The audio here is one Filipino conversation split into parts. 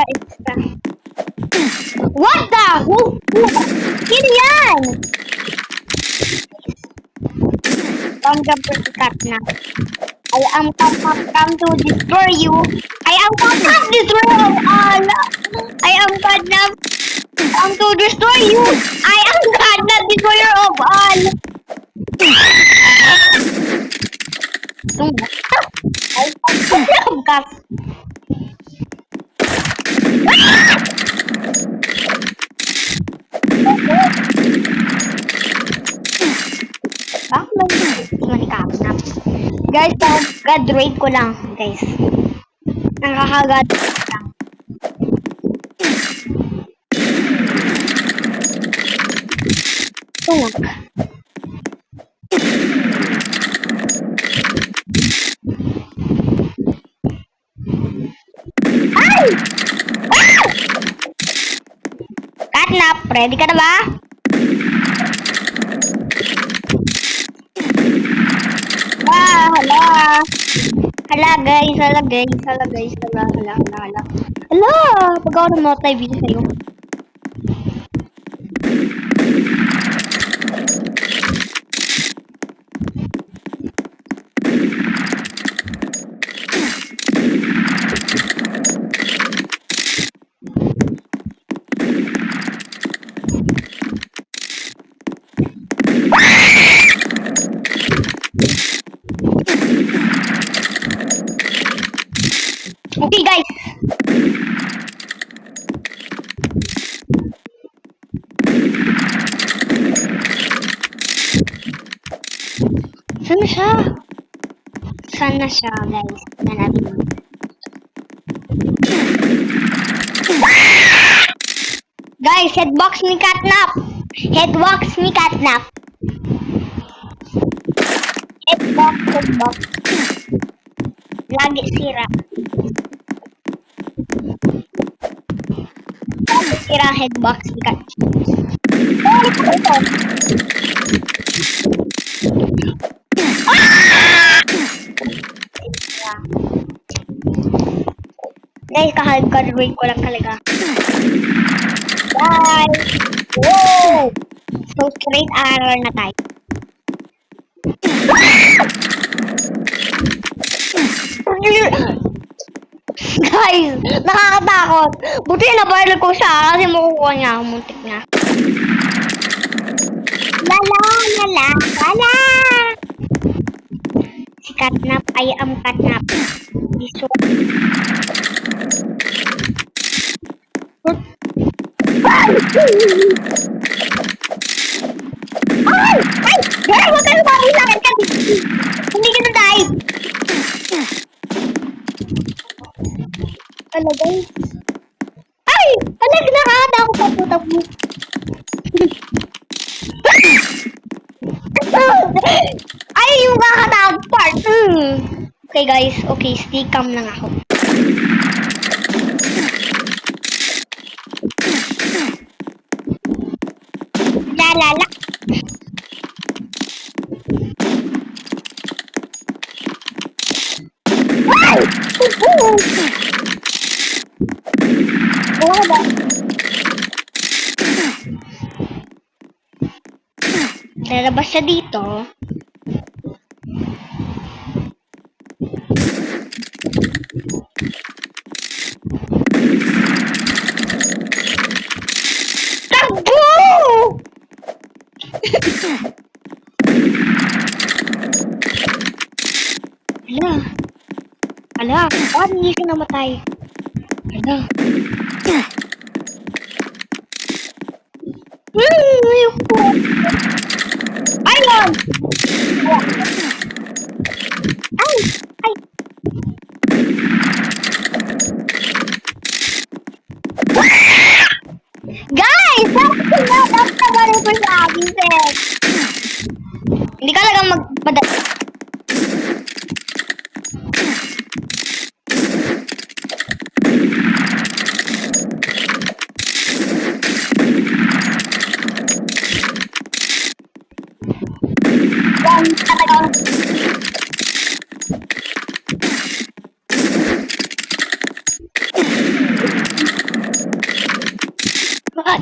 extra. What the? Sino yan? Don't cut na. I am come to destroy you. I am come destroy all. I am come to destroy you. I am God, not destroyer of all. Guys, graduate ko lang, guys. Nakakagraduate lang. Tunog. Ay! Ah! Catnap, ready ka na ba? Hala guys, hala. Pag ako namatay video sa'yo. Okay guys. Sana siya guys. Nanapin. Guys, headbox ni Catnap. Headbox. Lagi sira. Sira headbox ni Catnap. Guys, kahag-graduate ko lang talaga. Guys! Whoa! So, straight arrow na tayo. Guys! Nakakatakot! Buti na baril ko siya kasi makukuha niya. Muntik na. Lala! Si Catnap, I am Catnap. Iso. Ay! Girl, huwag kayo mabilangan ka. Hindi ka na dive. Ano guys? Ay! Nakakatawa ko puta mo. Ay! Yung kakatawag part. Okay guys, okay. Stay calm lang ako. Lala. Ay! Wala. Lalabas siya dito. Hala, bakit hindi siya namatay? Hala. Ayoko. Ayun! Ay! Guys! Dapat tagalin ko sa akin, sir. Hindi ka lang magpadala.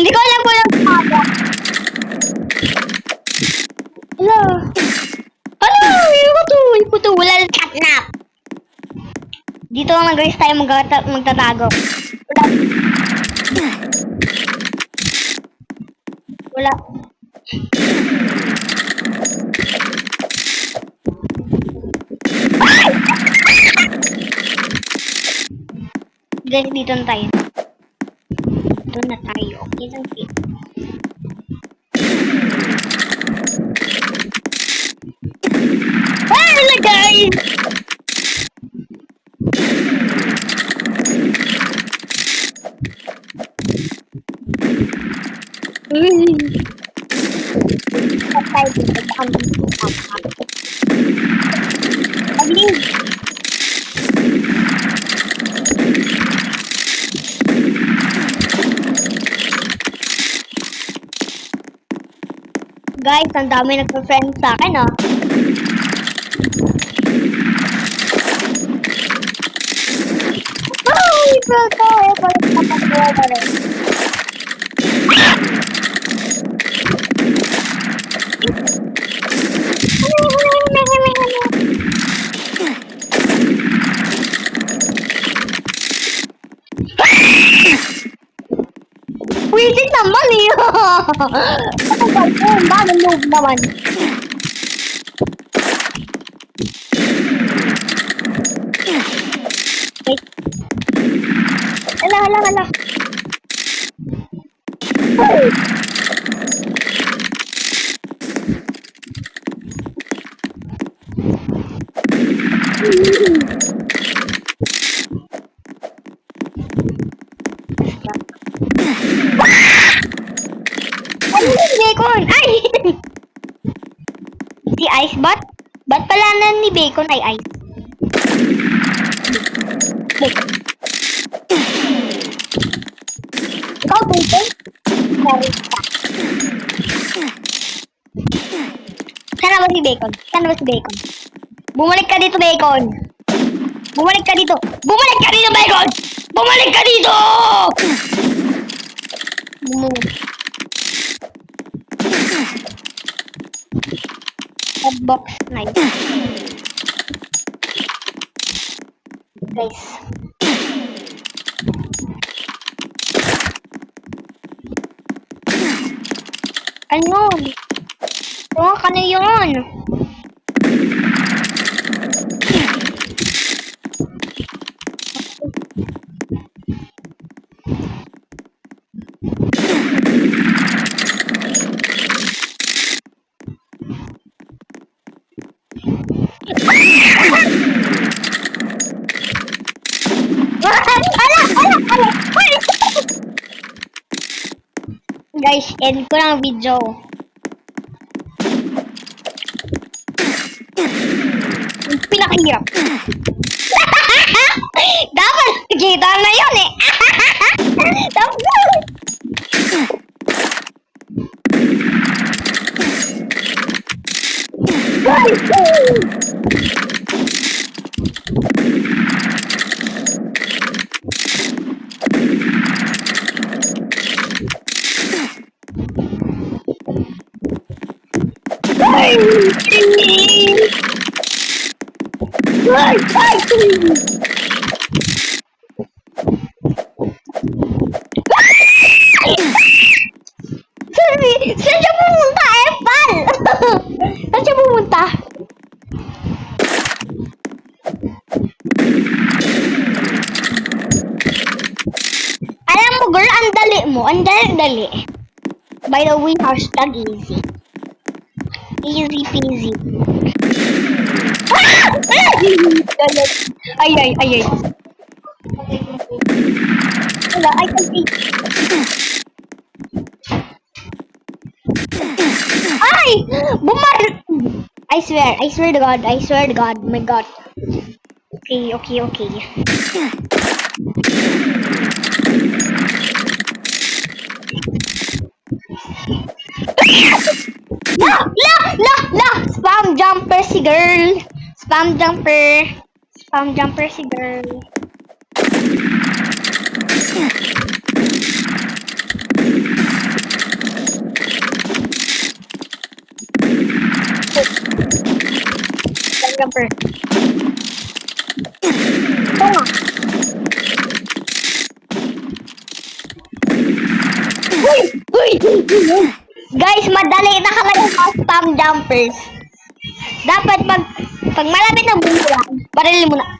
Hindi ko alam kung anong tawag. Hello. Hello! Iko to. Wala lang catnap. Dito lang guys tayo magtatago. Wala. Guys, dito na tayo. Dito na tayo. Okay lang dito. Wala guys! Guys, ang dami nagpa-friend sa akin, oh. Ay, pero parang kapag-gawa na rin. Wisit naman eh. Ano ba yun? Bakit noob naman? Wait. Hala. Bacon! Ay! Si Ice Bot? Ba't pala na ni Bacon ay Ice? Bacon. Ikaw, Bacon? Sarita. Sana ba si Bacon? Bumalik ka dito, Bacon! Bumalik ka dito, Bacon! Bumalik ka dito! Box knife. Guys. Ano? Ano yun? Guys, end ko lang ang video. Yung pinakahirap. Dapat kita na yun eh. Dapat. Saan siya pumunta, Epal? Saan siya pumunta? Alam mo, girl, ang dali mo. Ang dali. By the way, hashtag easy. Easy peasy. Ay. Wala, I can see. Ay! I swear to God, my God. Okay. La! Spam jumper si girl. Spam jumper si girl. Jumper. Ito nga. Uy! Uy! Guys, madali na ka lang spam jumpers. Dapat pag malapit ng bulan, barilin mo na.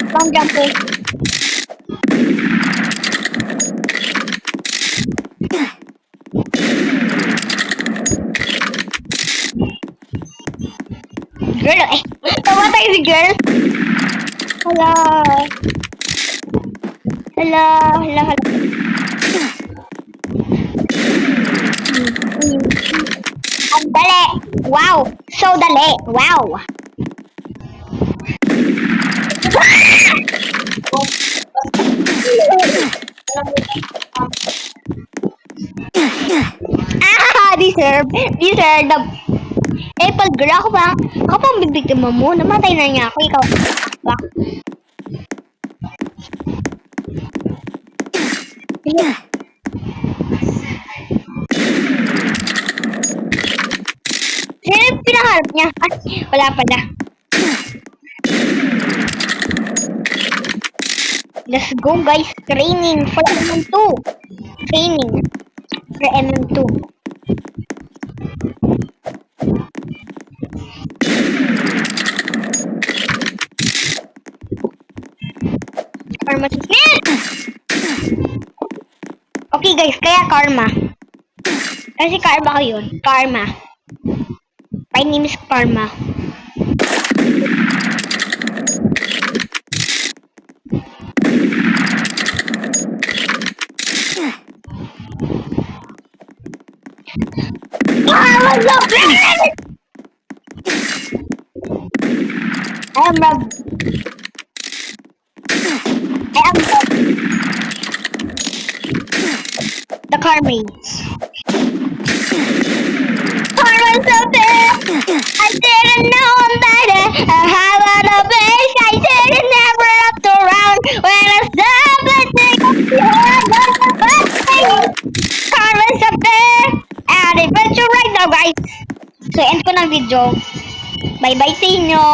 Spam jumpers. Girl, tamatay si girl. Hala. Hala. Ang dali. Wow. So dali. Wow. Deserve the apple girl. Ako pang bibigyan mo. Namatay na niya ako. Ikaw ba? Sino yung pinaharap niya? Wala pala. Let's go guys. Training for MM2. Training for MM2. Karma si okay guys, kaya karma. Kasi karma ko yun. Karma. My name is Karma. What's up? I am Rob. The Carmates. Karma's up there. I didn't know I'm better. I have a bitch. I didn't never up around. When I stop and think of you, Karma's up there. And adventure right now, guys. So, end ko ng video. Bye-bye sa inyo.